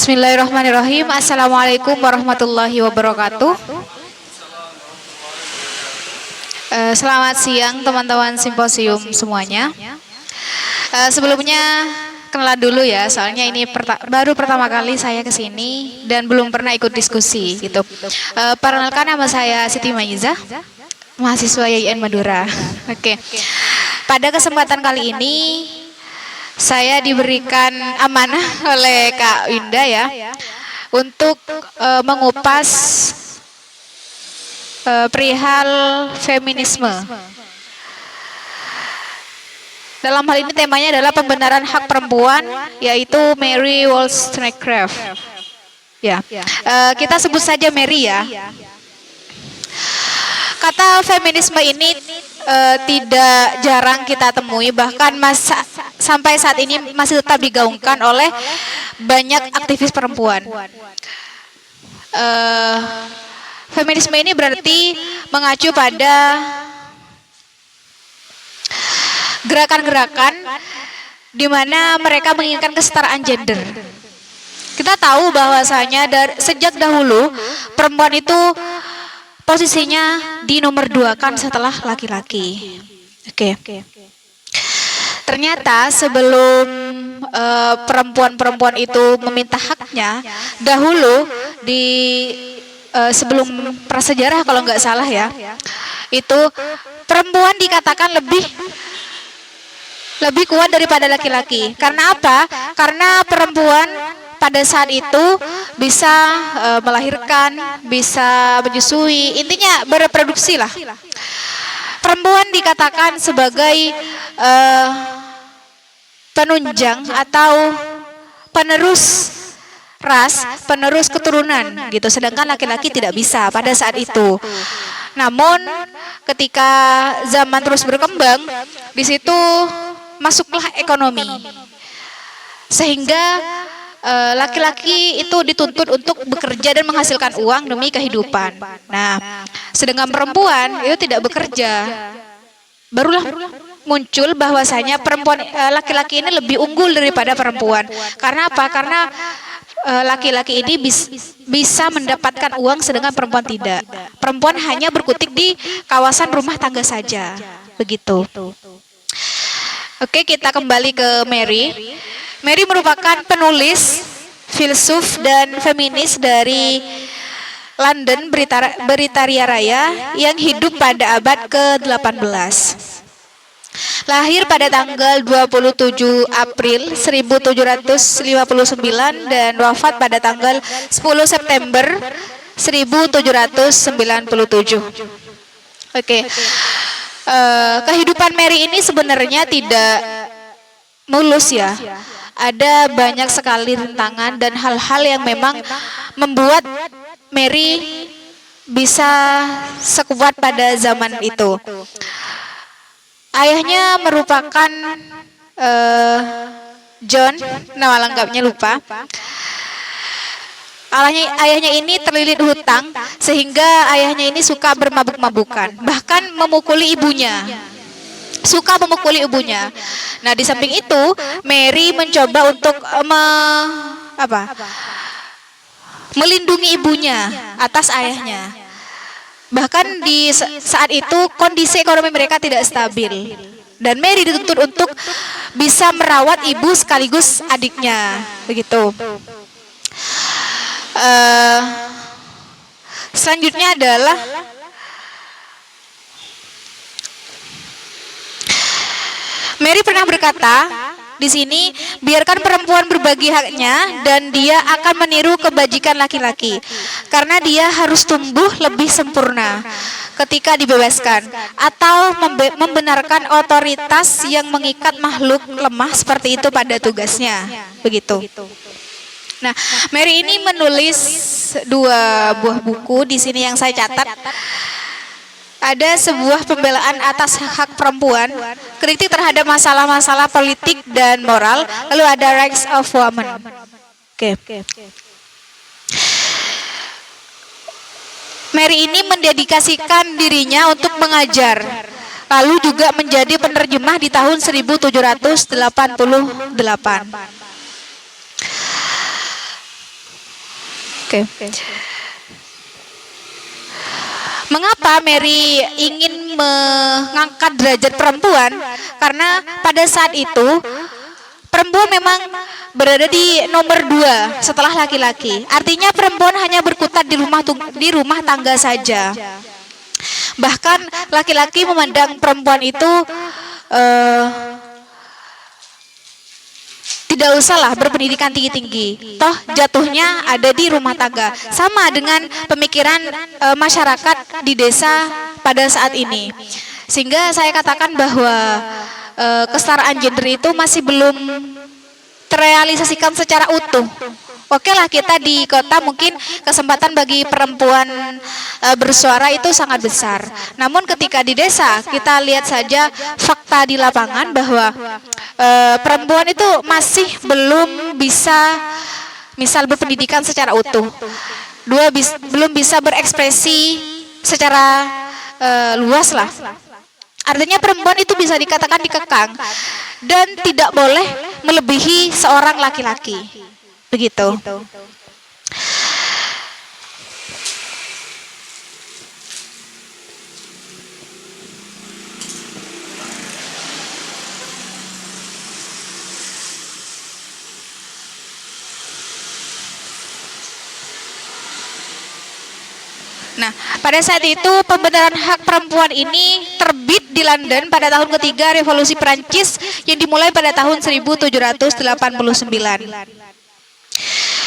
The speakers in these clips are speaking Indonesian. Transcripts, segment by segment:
Bismillahirrahmanirrahim. Assalamualaikum warahmatullahi wabarakatuh. Selamat siang teman-teman simposium semuanya. Sebelumnya kenalan dulu ya, soalnya ini baru pertama kali saya kesini dan belum pernah ikut diskusi gitu. Perkenalkan, nama saya Siti Maizah, mahasiswa YIN Madura. Oke. Pada kesempatan kali ini saya diberikan amanah oleh Kak Winda ya untuk mengupas perihal feminisme. Dalam hal ini temanya adalah pembenaran hak perempuan, yaitu Mary Wollstonecraft. Ya, kita sebut saja Mary ya. Kata feminisme ini tidak jarang kita temui, bahkan sampai saat ini masih tetap digaungkan oleh banyak aktivis perempuan. Feminisme ini berarti mengacu pada gerakan-gerakan di mana mereka menginginkan kesetaraan gender. Kita tahu bahwasanya sejak dahulu perempuan itu posisinya di nomor 2 kan setelah laki-laki. Oke. Ternyata sebelum perempuan-perempuan itu meminta haknya, dahulu sebelum prasejarah kalau nggak salah ya, itu perempuan dikatakan lebih kuat daripada laki-laki. Karena apa? Karena perempuan pada saat itu bisa melahirkan, bisa menyusui, intinya bereproduksi lah. Perempuan dikatakan sebagai penunjang atau penerus ras, penerus keturunan gitu. Sedangkan laki-laki tidak bisa pada saat itu. Namun ketika zaman terus berkembang, di situ masuklah ekonomi. Sehingga laki-laki itu dituntut untuk bekerja dan menghasilkan uang demi kehidupan. Nah, sedangkan perempuan itu tidak bekerja. Barulah muncul bahwasanya perempuan laki-laki ini lebih unggul daripada perempuan. Karena apa? Karena laki-laki ini bisa mendapatkan uang sedangkan perempuan tidak. Perempuan hanya berkutik di kawasan rumah tangga saja. Begitu. Oke, kita kembali ke Mary. Mary merupakan penulis, filsuf, dan feminis dari London, Britania Raya yang hidup pada abad ke-18. Lahir pada tanggal 27 April 1759 dan wafat pada tanggal 10 September 1797. Oke. Kehidupan Mary ini sebenarnya tidak mulus ya. Ada banyak sekali rintangan dan hal-hal yang memang membuat Mary bisa sekuat pada zaman itu. Ayahnya merupakan John, nama lengkapnya lupa. Ayahnya ini terlilit hutang sehingga ayahnya ini suka bermabuk-mabukan, bahkan memukuli ibunya. Suka memukuli ibunya. Nah, di samping itu, Mary mencoba untuk melindungi ibunya atas ayahnya. Bahkan di saat itu kondisi ekonomi mereka tidak stabil. Dan Mary dituntut untuk bisa merawat ibu sekaligus adiknya. Begitu. Selanjutnya adalah Mary pernah berkata di sini, biarkan perempuan berbagi haknya dan dia akan meniru kebajikan laki-laki karena dia harus tumbuh lebih sempurna ketika dibebaskan atau membenarkan otoritas yang mengikat makhluk lemah seperti itu pada tugasnya. Begitu. Nah, Mary ini menulis 2 buah buku di sini yang saya catat. Ada sebuah pembelaan atas hak perempuan, kritik terhadap masalah-masalah politik dan moral, lalu ada Rights of Women. Oke. Mary ini mendedikasikan dirinya untuk mengajar, lalu juga menjadi penerjemah di tahun 1788. Oke. Mengapa Mary ingin mengangkat derajat perempuan? Karena pada saat itu perempuan memang berada di nomor 2 setelah laki-laki. Artinya perempuan hanya berkutat di rumah tangga saja. Bahkan laki-laki memandang perempuan itu tidak usahlah berpendidikan tinggi-tinggi, toh jatuhnya ada di rumah tangga. Sama dengan pemikiran masyarakat di desa pada saat ini. Sehingga saya katakan bahwa kesetaraan gender itu masih belum terrealisasikan secara utuh. Oke lah, kita di kota mungkin kesempatan bagi perempuan bersuara itu sangat besar. Namun ketika di desa, kita lihat saja fakta di lapangan bahwa perempuan itu masih belum bisa misal berpendidikan secara utuh. Belum bisa berekspresi secara luas lah. Artinya perempuan itu bisa dikatakan dikekang dan tidak boleh melebihi seorang laki-laki. Begitu. Nah, pada saat itu pembenaran hak perempuan ini terbit di London pada tahun ketiga Revolusi Prancis yang dimulai pada tahun 1789.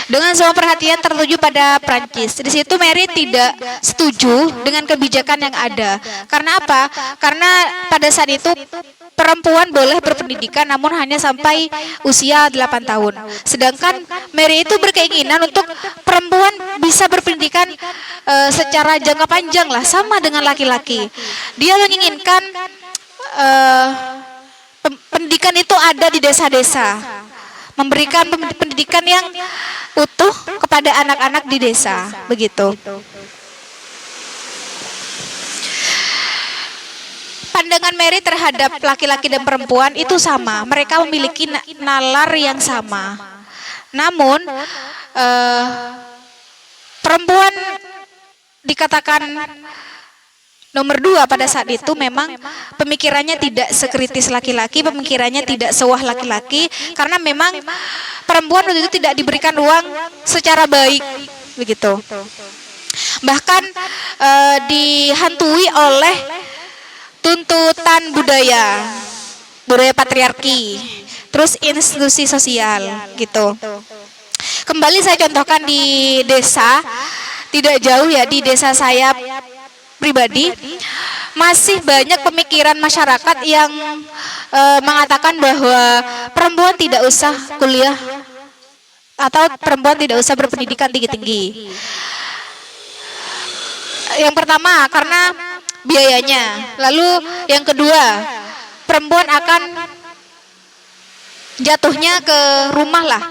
Dengan semua perhatian tertuju pada Prancis. Di situ Mary tidak setuju dengan kebijakan yang ada. Karena apa? Karena pada saat itu perempuan boleh berpendidikan namun hanya sampai usia 8 tahun. Sedangkan Mary itu berkeinginan untuk perempuan bisa berpendidikan secara jangka panjang lah, sama dengan laki-laki. Dia menginginkan pendidikan itu ada di desa-desa, memberikan pendidikan yang utuh kepada anak-anak di desa, begitu. Pandangan Mary terhadap laki-laki dan perempuan itu sama, mereka memiliki nalar yang sama. Namun perempuan dikatakan nomor 2 pada saat itu memang pemikirannya tidak sekritis laki-laki, pemikirannya tidak sewah laki-laki, karena memang perempuan waktu itu tidak diberikan ruang secara baik, begitu. Bahkan dihantui oleh tuntutan budaya patriarki, terus institusi sosial, gitu. Kembali saya contohkan di desa, tidak jauh ya, di desa saya pribadi masih banyak pemikiran masyarakat yang mengatakan bahwa perempuan tidak usah kuliah atau perempuan tidak usah berpendidikan tinggi-tinggi. Yang pertama karena biayanya, lalu yang kedua perempuan akan jatuhnya ke rumah lah,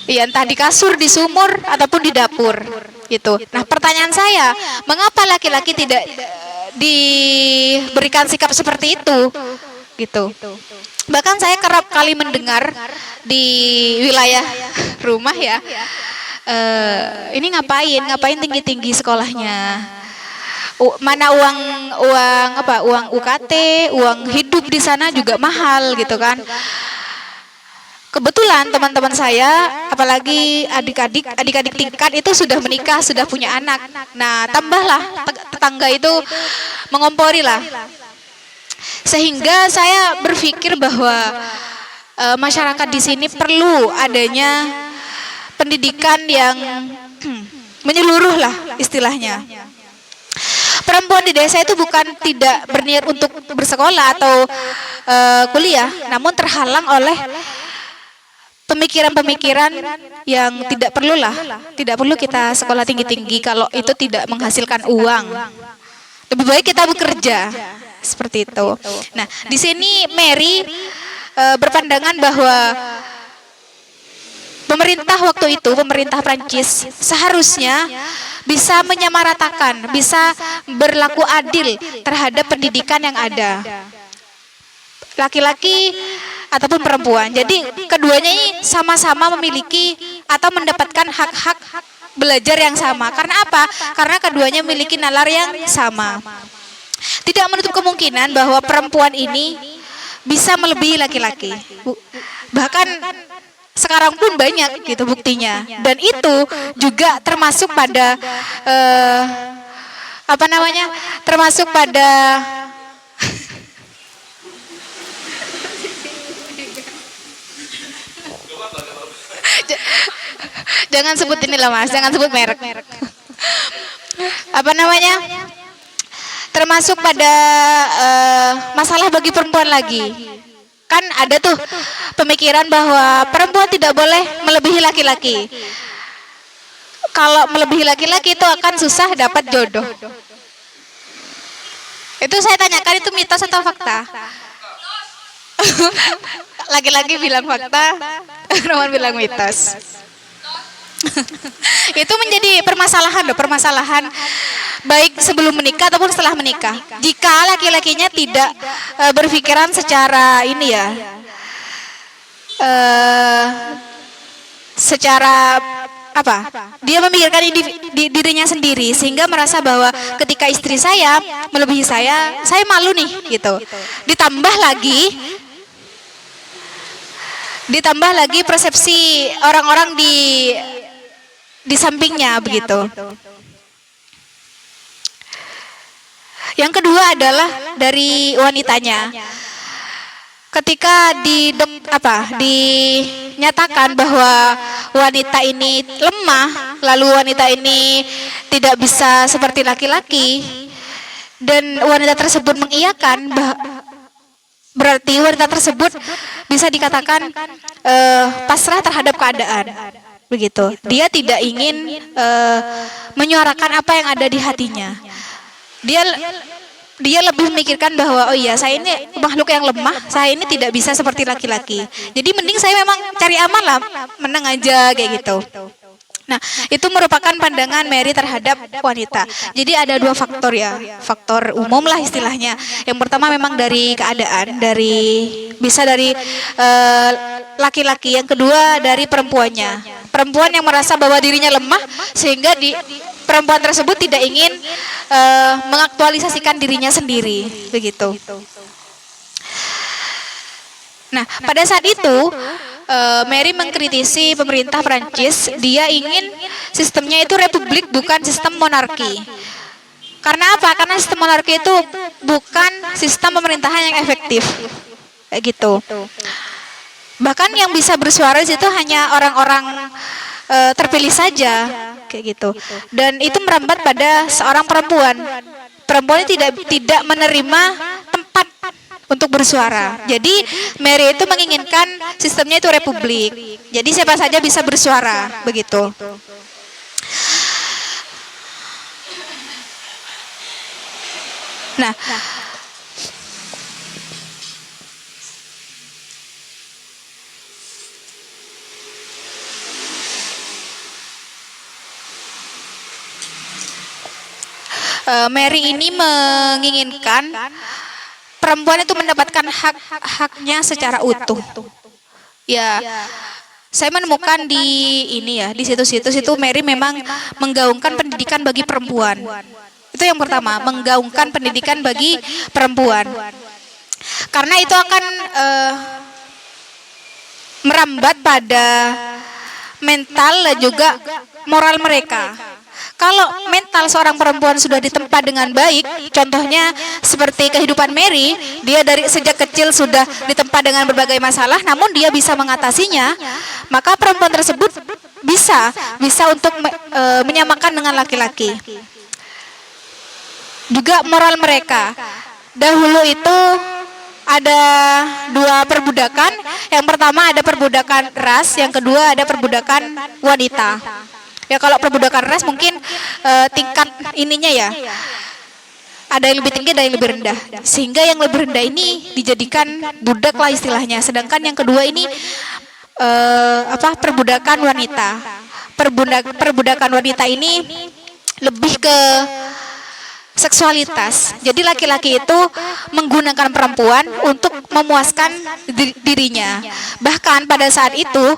ya entah di kasur, di sumur ataupun di dapur. Gitu. Nah, pertanyaan saya, mengapa laki-laki tidak diberikan sikap seperti itu? Gitu. Bahkan saya kerap kali mendengar di wilayah rumah ya, ini ngapain tinggi-tinggi sekolahnya? Mana uang UKT, uang hidup di sana juga mahal gitu kan? Kebetulan teman-teman saya, apalagi adik-adik tingkat itu sudah menikah, sudah punya anak. Nah, tambahlah tetangga itu mengompori lah. Sehingga saya berpikir bahwa masyarakat di sini perlu adanya pendidikan yang menyeluruh lah istilahnya. Perempuan di desa itu bukan tidak berniat untuk bersekolah atau kuliah, namun terhalang oleh pemikiran-pemikiran yang tidak perlu kita sekolah tinggi-tinggi kalau itu tidak menghasilkan uang. Lebih baik kita bekerja, seperti itu. Nah, di sini Mary berpandangan bahwa pemerintah waktu itu, pemerintah Prancis seharusnya bisa menyamaratakan, bisa berlaku adil terhadap pendidikan yang ada, laki-laki ataupun perempuan. Jadi keduanya ini sama-sama memiliki atau mendapatkan hak-hak belajar yang sama. Karena apa? Karena keduanya memiliki nalar yang sama. Tidak menutup kemungkinan bahwa perempuan ini bisa melebihi laki-laki. Bahkan sekarang pun banyak gitu buktinya. Dan itu juga termasuk pada termasuk pada jangan sebut inilah Mas, jangan sebut merek. Termasuk pada masalah bagi perempuan lagi. Kan ada tuh pemikiran bahwa perempuan tidak boleh melebihi laki-laki. Kalau melebihi laki-laki itu akan susah dapat jodoh. Itu saya tanyakan, itu mitos atau fakta? Laki-laki bilang fakta, perempuan bilang mitos. Itu menjadi permasalahan baik sebelum menikah ataupun setelah menikah. Jika laki-lakinya tidak berpikiran secara secara dia memikirkan dirinya sendiri, sehingga merasa bahwa ketika istri saya melebihi saya malu nih gitu. Ditambah lagi persepsi orang-orang di sampingnya begitu. Yang kedua adalah dari wanitanya. Ketika dinyatakan bahwa wanita ini lemah, lalu wanita ini tidak bisa seperti laki-laki, dan wanita tersebut mengiyakan, berarti wanita tersebut bisa dikatakan pasrah terhadap keadaan. Begitu. Dia tidak ingin menyuarakan apa yang ada di hatinya. Dia lebih memikirkan bahwa saya ini makhluk yang lemah, saya ini tidak bisa seperti laki-laki. Jadi mending saya memang cari aman lah, menang aja kayak gitu. Nah, itu merupakan pandangan Mary terhadap wanita. Jadi ada dua faktor ya, faktor umum lah istilahnya. Yang pertama memang dari keadaan, bisa dari laki-laki. Yang kedua dari perempuannya. Perempuan yang merasa bahwa dirinya lemah, sehingga perempuan tersebut tidak ingin mengaktualisasikan dirinya sendiri, begitu. Nah, pada saat itu Mary mengkritisi pemerintah Prancis. Dia ingin sistemnya itu republik, bukan sistem monarki. Karena apa? Karena sistem monarki itu bukan sistem pemerintahan yang efektif, kayak gitu. Bahkan yang bisa bersuara di situ hanya orang-orang terpilih saja, kayak gitu. Dan itu merambat pada seorang perempuan. Perempuan tidak menerima tempat untuk bersuara. Jadi Mary itu menginginkan sistemnya itu republik. Jadi siapa saja bisa bersuara, begitu. Nah, Mary ini menginginkan perempuan itu mendapatkan hak-haknya secara utuh. Ya, saya menemukan di situs-situs itu Mary memang menggaungkan pendidikan bagi perempuan. Itu yang pertama, menggaungkan pendidikan bagi perempuan. Karena itu akan merambat pada mental dan juga moral mereka. Kalau mental seorang perempuan sudah ditempa dengan baik, contohnya seperti kehidupan Mary, dia dari sejak kecil sudah ditempa dengan berbagai masalah, namun dia bisa mengatasinya, maka perempuan tersebut bisa untuk menyamakan dengan laki-laki. Juga moral mereka. Dahulu itu ada dua perbudakan. Yang pertama ada perbudakan ras, yang kedua ada perbudakan wanita. Ya kalau perbudakan ras mungkin tingkat ininya ya, ada yang lebih tinggi, ada yang lebih rendah. Sehingga yang lebih rendah ini dijadikan budak lah istilahnya. Sedangkan yang kedua ini perbudakan wanita. Perbudakan wanita ini lebih ke seksualitas. Jadi laki-laki itu menggunakan perempuan untuk memuaskan dirinya. Bahkan pada saat itu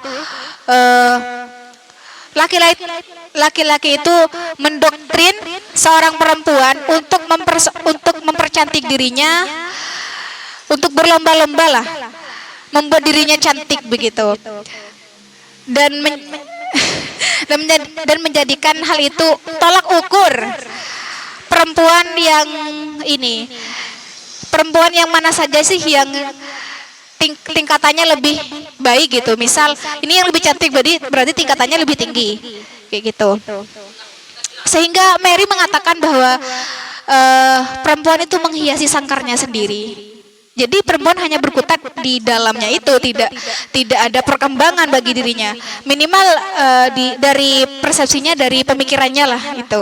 laki-laki itu mendoktrin seorang perempuan untuk mempercantik dirinya, untuk berlomba-lomba lah, membuat dirinya cantik begitu, dan dan menjadikan hal itu tolak ukur perempuan yang ini, perempuan yang mana saja sih yang tingkatannya lebih baik gitu. Misal ini yang lebih cantik berarti tingkatannya lebih tinggi kayak gitu. Sehingga Mary mengatakan bahwa perempuan itu menghiasi sangkarnya sendiri. Jadi perempuan hanya berkutat di dalamnya itu, tidak ada perkembangan bagi dirinya. Minimal dari persepsinya, dari pemikirannya lah itu.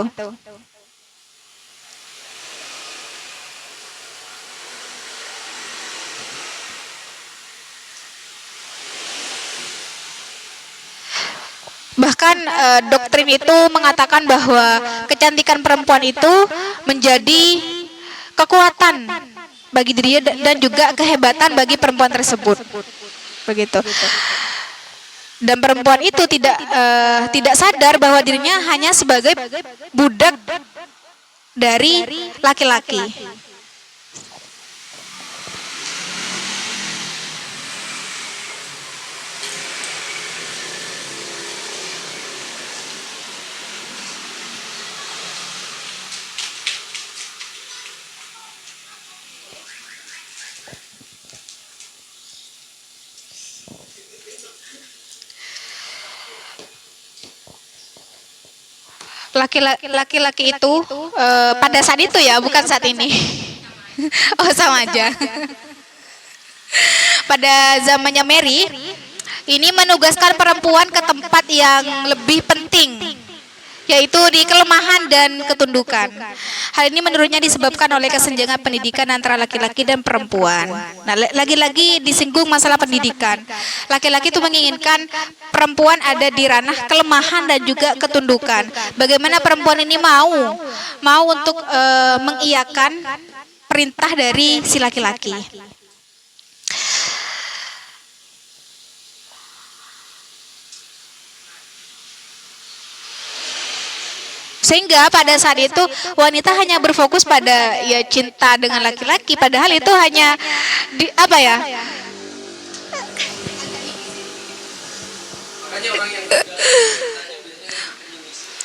Bahkan doktrin itu mengatakan bahwa kecantikan perempuan itu menjadi kekuatan bagi dirinya dan juga kehebatan bagi perempuan tersebut, begitu. Dan perempuan itu tidak sadar bahwa dirinya hanya sebagai budak dari laki-laki. Laki-laki itu pada saat itu ya, bukan saat ini. Oh, sama aja. Pada zamannya Mary, ini menugaskan perempuan ke tempat yang lebih penting, yaitu di kelemahan dan ketundukan. Hal ini menurutnya disebabkan oleh kesenjangan pendidikan antara laki-laki dan perempuan. Nah, lagi-lagi disinggung masalah pendidikan. Laki-laki itu menginginkan perempuan ada di ranah kelemahan dan juga ketundukan. Bagaimana perempuan ini mau untuk mengiyakan perintah dari si laki-laki. Sehingga pada saat itu wanita hanya berfokus pada ya cinta dengan laki-laki, padahal itu hanya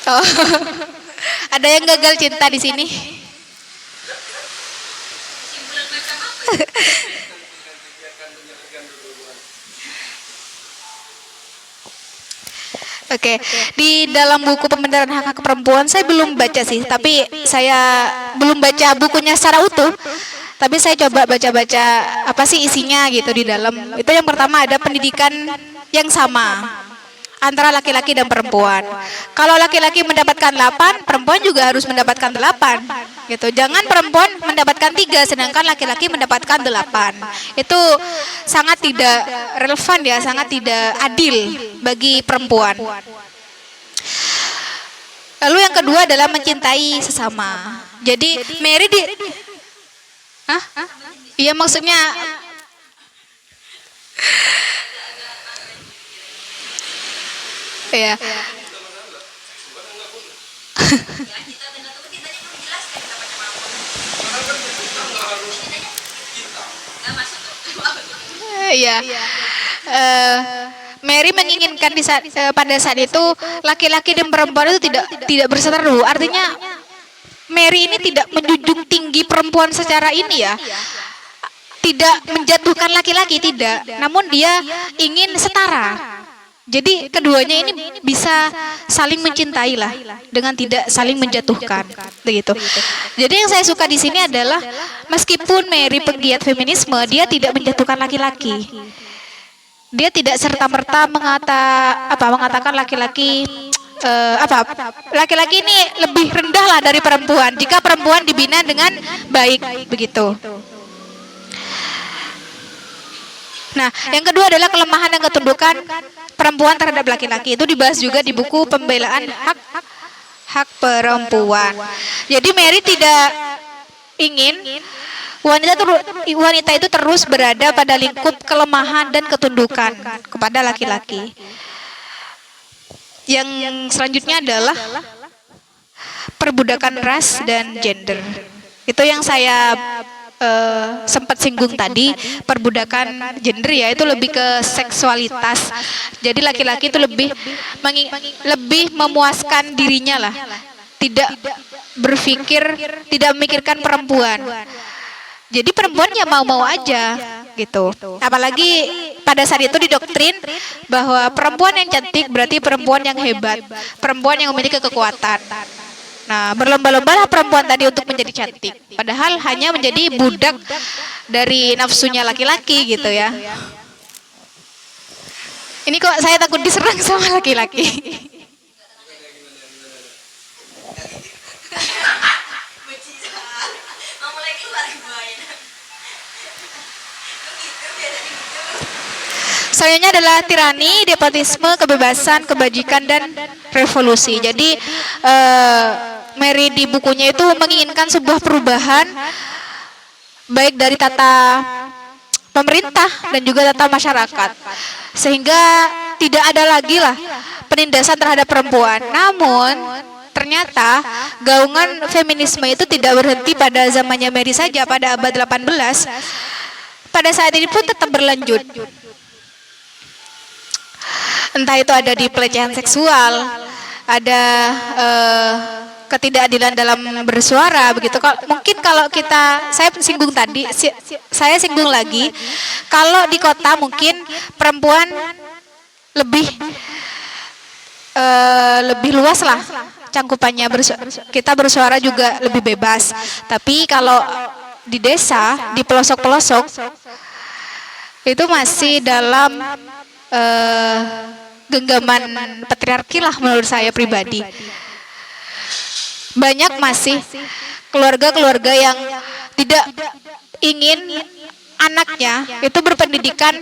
Oh, ada yang gagal cinta di sini. Oke, di dalam buku Pembenaran Hak-Hak Perempuan saya belum baca sih, tapi saya belum baca bukunya secara utuh. Tapi saya coba baca-baca apa sih isinya gitu di dalam. Itu yang pertama ada pendidikan yang sama antara laki-laki dan perempuan. Kalau laki-laki mendapatkan 8, perempuan juga harus mendapatkan 8. Gitu. Jangan perempuan mendapatkan 3 sedangkan laki-laki mendapatkan 8. Itu sangat tidak relevan ya, sangat tidak adil bagi perempuan. Lalu yang kedua adalah mencintai sesama. Jadi Mary iya maksudnya ya. Iya. Mary menginginkan pada saat itu laki-laki dan perempuan itu tidak berseteru. Artinya Mary ini tidak menjunjung tinggi perempuan secara ini ya. Tidak menjatuhkan laki-laki, tidak. Namun dia ingin setara. Jadi keduanya ini bisa saling mencintai lah dengan tidak saling menjatuhkan, begitu. Jadi yang saya suka di sini adalah meskipun Mary pegiat feminisme, dia tidak menjatuhkan laki-laki. Dia tidak serta-merta mengatakan laki-laki laki-laki ini lebih rendah lah dari perempuan jika perempuan dibina dengan baik, begitu. Nah, yang kedua adalah kelemahan dan ketundukan perempuan terhadap laki-laki. Itu dibahas juga di buku Pembelaan Hak Perempuan. Jadi Mary tidak ingin wanita itu terus berada pada lingkup kelemahan dan ketundukan kepada laki-laki. Yang selanjutnya adalah perbudakan ras dan gender. Itu yang saya sempat singgung tadi, perbudakan gender ya, itu lebih ke seksualitas. Jadi laki-laki itu lebih memuaskan dirinya lah, tidak tidak memikirkan perempuan. Jadi perempuan ya mau-mau aja gitu. Apalagi pada saat itu didoktrin bahwa perempuan yang cantik berarti perempuan yang hebat, perempuan yang memiliki kekuatan. Nah, berlomba-lombalah perempuan tadi untuk menjadi cantik. Padahal hanya menjadi budak dari nafsunya laki-laki gitu ya. Ini kok saya takut diserang sama laki-laki. Selanjutnya adalah tirani, despotisme, kebebasan, kebajikan, dan revolusi. Jadi Mary di bukunya itu menginginkan sebuah perubahan baik dari tata pemerintah dan juga tata masyarakat, sehingga tidak ada lagi lah penindasan terhadap perempuan. Namun ternyata gaungan feminisme itu tidak berhenti pada zamannya Mary saja pada abad 18. Pada saat ini pun tetap berlanjut. Entah itu ada di pelecehan seksual, ada ketidakadilan dalam bersuara begitu. Mungkin kalau saya singgung lagi, kalau di kota mungkin perempuan lebih luas lah cangkupannya, kita bersuara juga lebih bebas. Tapi kalau di desa, di pelosok-pelosok itu masih dalam genggaman patriarki lah menurut saya pribadi. Banyak masih keluarga-keluarga yang tidak ingin anaknya itu berpendidikan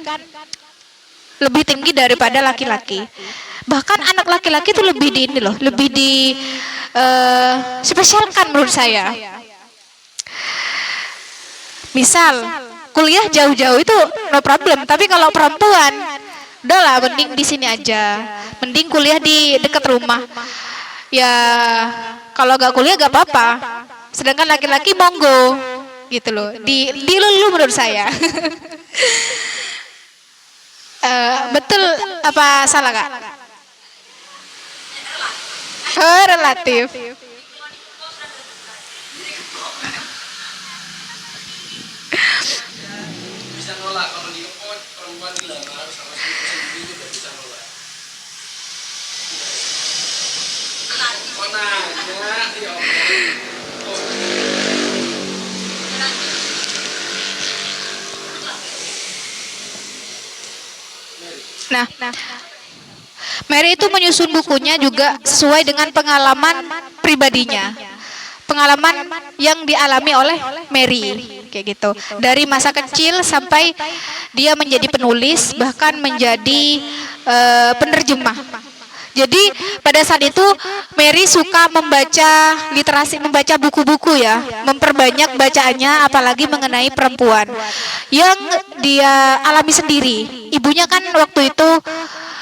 lebih tinggi daripada laki-laki. Bahkan anak laki-laki itu lebih di spesialkan menurut saya. Misal kuliah jauh-jauh itu no problem, tapi kalau perempuan udahlah mending di sini aja, mending kuliah di dekat rumah. Ya kalau gak kuliah gak apa-apa. Sedangkan laki-laki monggo gitu loh. Dilulu menurut saya. Betul apa salah Kak? Relatif. Bisa nolak kalau di perempuan dilamar sama sendiri juga bisa nolak. Oh nanya, ya Nah, Mary itu menyusun bukunya juga sesuai dengan pengalaman pribadinya, pengalaman yang dialami oleh Mary, kayak gitu. Dari masa kecil sampai dia menjadi penulis, bahkan menjadi penerjemah. Jadi pada saat itu Mary suka membaca literasi, membaca buku-buku ya, memperbanyak bacaannya, apalagi mengenai perempuan yang dia alami sendiri. Ibunya kan waktu itu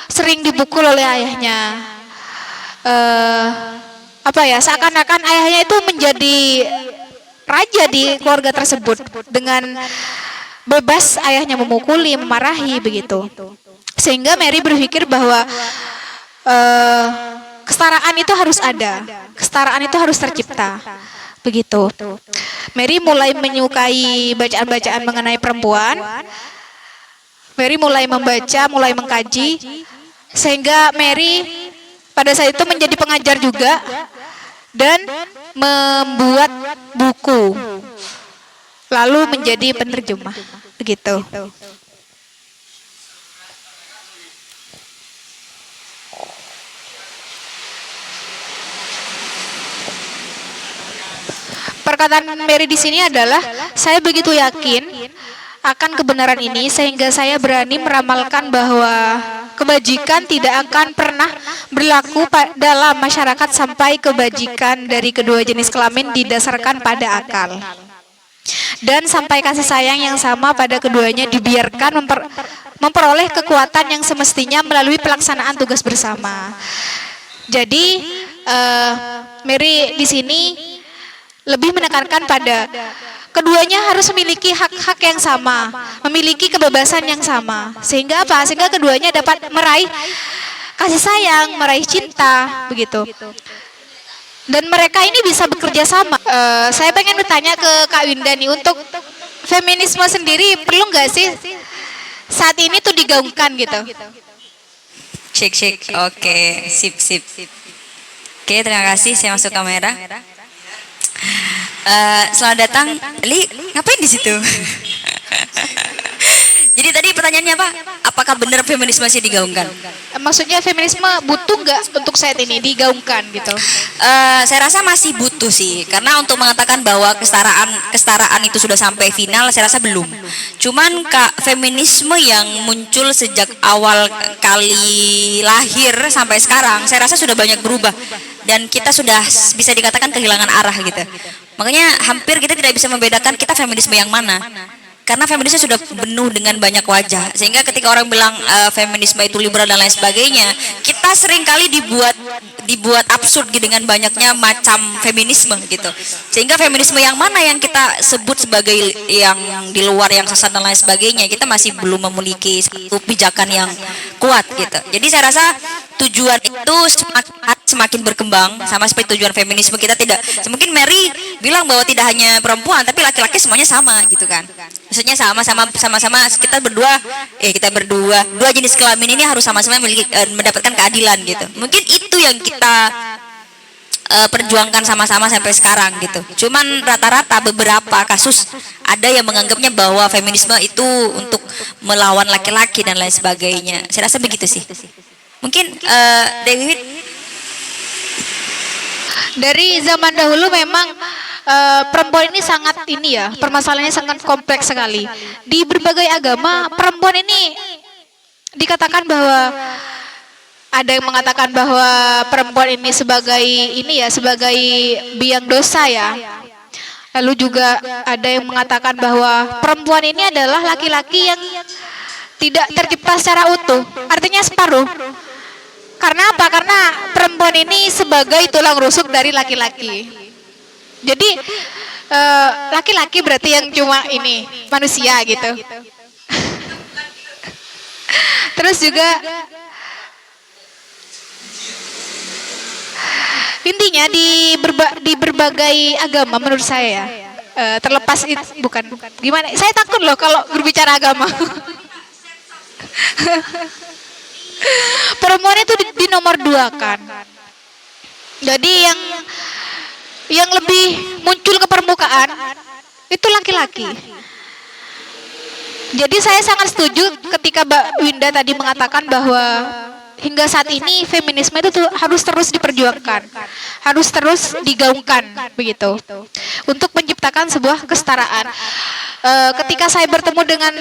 sering dipukul oleh ayahnya. Seakan-akan ayahnya itu menjadi raja di keluarga tersebut, dengan bebas ayahnya memukuli, memarahi begitu. Sehingga Mary berpikir bahwa kesetaraan itu harus ada, kesetaraan itu harus tercipta, begitu. Mary mulai menyukai bacaan-bacaan mengenai perempuan. Mary mulai membaca, mulai mengkaji, sehingga Mary pada saat itu menjadi pengajar juga dan membuat buku, lalu menjadi penerjemah, begitu. Perkataan Mary di sini adalah, saya begitu yakin akan kebenaran ini sehingga saya berani meramalkan bahwa kebajikan tidak akan pernah berlaku dalam masyarakat sampai kebajikan dari kedua jenis kelamin didasarkan pada akal. Dan sampai kasih sayang yang sama pada keduanya dibiarkan memperoleh kekuatan yang semestinya melalui pelaksanaan tugas bersama. Jadi Mary di sini lebih menekankan pada keduanya harus memiliki hak-hak yang sama, memiliki kebebasan yang sama. Sehingga apa? Sehingga keduanya dapat meraih kasih sayang, meraih cinta, begitu. Dan mereka ini bisa bekerja sama. Saya pengen bertanya ke Kak Winda nih, untuk feminisme sendiri perlu nggak sih saat ini tuh digaungkan gitu? Cek. Oke, sip. Oke, terima kasih. Saya masuk kamera. Selamat datang. Li, ngapain di situ? Jadi tadi pertanyaannya apa? Apakah benar feminisme masih digaungkan? Maksudnya feminisme butuh nggak untuk saat ini digaungkan gitu? Saya rasa masih butuh sih, karena untuk mengatakan bahwa kesetaraan itu sudah sampai final, saya rasa belum. Cuman feminisme yang muncul sejak awal kali lahir sampai sekarang, saya rasa sudah banyak berubah, dan kita sudah bisa dikatakan kehilangan arah gitu. Makanya hampir kita tidak bisa membedakan kita feminisme yang mana. Karena feminisme sudah penuh dengan banyak wajah, sehingga ketika orang bilang feminisme itu liberal dan lain sebagainya, kita seringkali dibuat absurd gitu dengan banyaknya macam feminisme gitu. Sehingga feminisme yang mana yang kita sebut sebagai yang di luar, yang sesat dan lain sebagainya, kita masih belum memiliki satu pijakan yang kuat gitu. Jadi saya rasa tujuan itu semakin berkembang, sama seperti tujuan feminisme. Kita tidak, mungkin Mary bilang bahwa tidak hanya perempuan tapi laki-laki semuanya sama gitu kan. Maksudnya sama-sama kita berdua dua jenis kelamin ini harus sama-sama mendapatkan keadilan gitu. Mungkin itu yang kita perjuangkan sama-sama sampai sekarang gitu. Cuman rata-rata beberapa kasus ada yang menganggapnya bahwa feminisme itu untuk melawan laki-laki dan lain sebagainya. Saya rasa begitu sih. Mungkin Dewi, dari zaman dahulu memang perempuan ini sangat permasalahannya sangat kompleks sekali. Di berbagai agama perempuan ini dikatakan bahwa ada yang mengatakan bahwa perempuan ini sebagai biang dosa ya. Lalu juga ada yang mengatakan bahwa perempuan ini adalah laki-laki yang tidak tercipta secara utuh, artinya separuh. Karena apa? Karena perempuan ini sebagai tulang rusuk dari laki-laki. Jadi laki-laki berarti yang cuma manusia gitu. Terus juga intinya di berbagai agama menurut saya terlepas itu bukan gimana? Saya takut loh kalau berbicara agama. Perempuan itu di nomor 2 kan. Jadi yang lebih muncul ke permukaan itu laki-laki. Jadi saya sangat setuju ketika Mbak Winda tadi mengatakan bahwa hingga saat ini feminisme itu harus terus diperjuangkan, harus terus digaungkan begitu, untuk menciptakan sebuah kesetaraan. Ketika saya bertemu dengan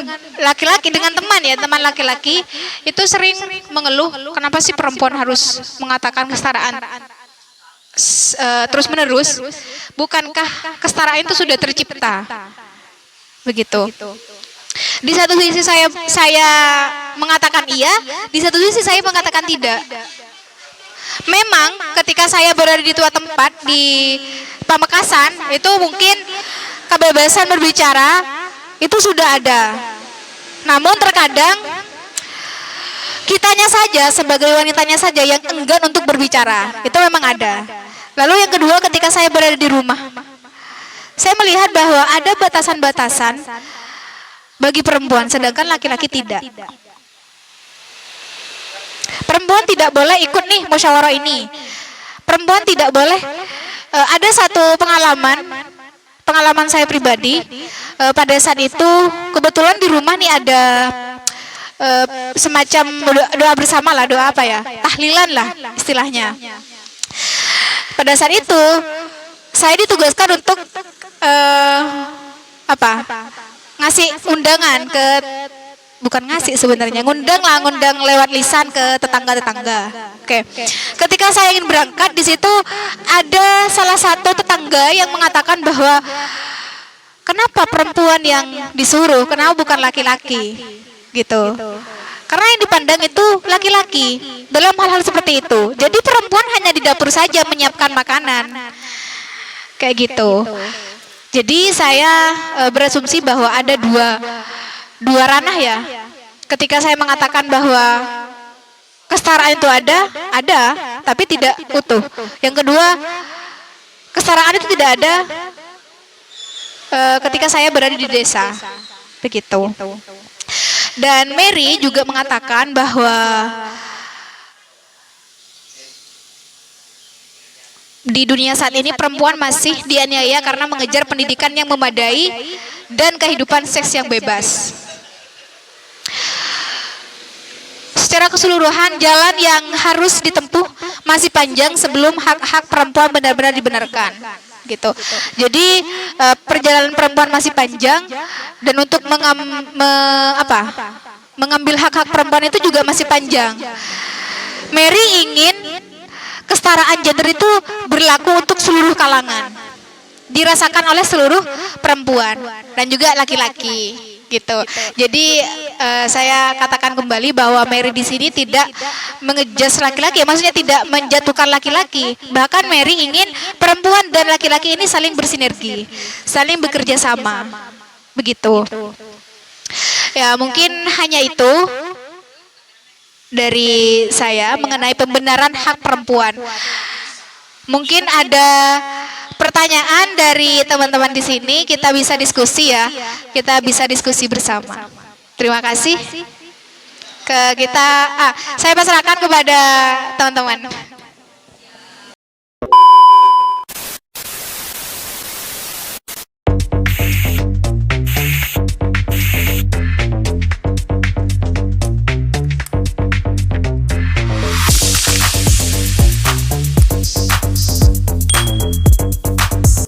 laki-laki, dengan teman laki-laki, itu sering mengeluh, kenapa sih perempuan harus mengatakan kesetaraan terus menerus? Bukankah kesetaraan itu sudah tercipta? Begitu. Di satu sisi saya mengatakan iya, di satu sisi saya mengatakan tidak. Memang ketika saya berada di tua tempat di Pamekasan, itu mungkin kebebasan berbicara itu sudah ada. Namun terkadang kitanya saja, sebagai wanitanya saja yang enggan untuk berbicara. Itu memang ada. Lalu yang kedua, ketika saya berada di rumah, saya melihat bahwa ada batasan-batasan bagi perempuan, sedangkan laki-laki tidak. Perempuan tidak boleh ikut musyawarah ini. Perempuan tidak boleh. Ada satu pengalaman saya pribadi. Pada saat itu kebetulan di rumah ada semacam doa bersama lah, doa apa ya? Tahlilan lah istilahnya. Pada saat itu saya ditugaskan untuk ngasih undangan ke, bukan ngasih sebenarnya, ngundang lewat lisan ke tetangga-tetangga. Oke. Ketika saya ingin berangkat, di situ ada salah satu tetangga yang mengatakan bahwa kenapa perempuan yang disuruh, kenapa bukan laki-laki gitu. Karena yang dipandang itu laki-laki dalam hal-hal seperti itu. Jadi perempuan hanya di dapur saja menyiapkan makanan. Kayak gitu. Jadi saya berasumsi bahwa ada dua ranah ya. Ketika saya mengatakan bahwa kesetaraan itu ada, tapi tidak utuh. Yang kedua, kesetaraan itu tidak ada ketika saya berada di desa. Begitu. Dan Mary juga mengatakan bahwa di dunia saat ini perempuan masih dianiaya karena mengejar pendidikan yang memadai dan kehidupan seks yang bebas. Secara keseluruhan jalan yang harus ditempuh masih panjang sebelum hak-hak perempuan benar-benar dibenarkan, gitu. Jadi perjalanan perempuan masih panjang dan untuk mengambil hak-hak perempuan itu juga masih panjang. Mary ingin kesetaraan gender itu berlaku untuk seluruh kalangan, dirasakan oleh seluruh perempuan dan juga laki-laki, gitu. Jadi saya katakan kembali bahwa Mary di sini tidak mengejas laki-laki, maksudnya tidak menjatuhkan laki-laki. Bahkan Mary ingin perempuan dan laki-laki ini saling bersinergi, saling bekerja sama, begitu. Ya mungkin hanya itu dari saya mengenai pembenaran hak perempuan. Mungkin ada pertanyaan dari teman-teman di sini, kita bisa diskusi ya. Kita bisa diskusi bersama. Terima kasih. Saya pasrahkan kepada teman-teman.